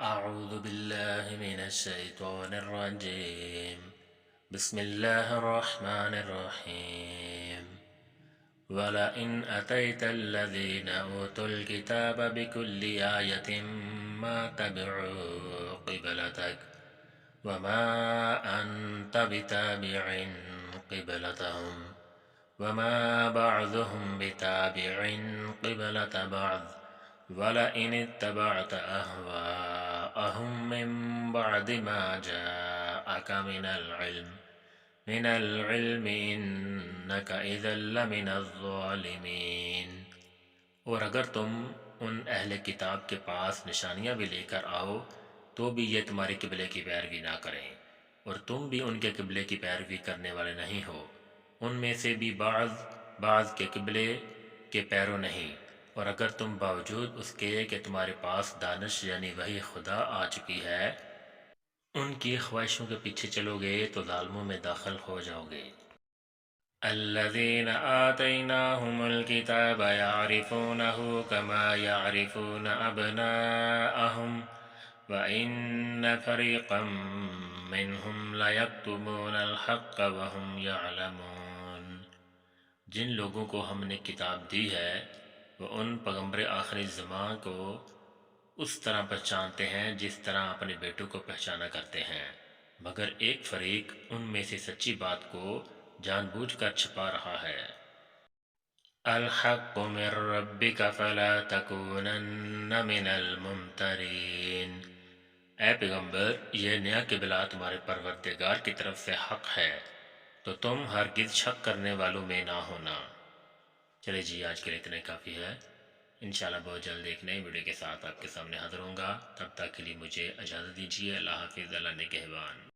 أعوذ بالله من الشيطان الرجيم. بسم الله الرحمن الرحيم. ولئن أتيت الذين أوتوا الكتاب بكل آية ما تبعوا قبلتك وما أنت بتابع قبلتهم وما بعضهم بتابع قبلة بعض ولئن اتبعت أهواءهم من بعد ما جاءك من العلم إنك إذا لمن الظالمین۔ اور اگر تم ان اہل کتاب کے پاس نشانیاں بھی لے کر آؤ تو بھی یہ تمہاری قبلے کی پیروی نہ کریں، اور تم بھی ان کے قبلے کی پیروی کرنے والے نہیں ہو، ان میں سے بھی بعض کے قبلے کے پیرو نہیں۔ اور اگر تم باوجود اس کے کہ تمہارے پاس دانش یعنی وحی خدا آ چکی ہے ان کی خواہشوں کے پیچھے چلو گے تو ظالموں میں داخل ہو جاؤ گے۔ الذين آتيناهم الكتاب يعرفونه كما يعرفون أبناءهم وإن فريقا منهم ليكتمون الحق وهم يعلمون۔ جن لوگوں کو ہم نے کتاب دی ہے وہ ان پیغمبر آخری زمان کو اس طرح پہچانتے ہیں جس طرح اپنے بیٹوں کو پہچانا کرتے ہیں، مگر ایک فریق ان میں سے سچی بات کو جان بوجھ کر چھپا رہا ہے۔ الحق من ربک فلا تکونن من الممترین۔ اے پیغمبر، یہ نیا قبلہ تمہارے پروردگار کی طرف سے حق ہے تو تم ہرگز شک کرنے والوں میں نہ ہونا۔ چلے جی، آج کے لیے اتنا کافی ہے۔ انشاءاللہ بہت جلد ایک نئی ویڈیو کے ساتھ آپ کے سامنے حاضر ہوں گا۔ تب تک کے لیے مجھے اجازت دیجیے۔ اللہ حافظ، اللہ نگہبان۔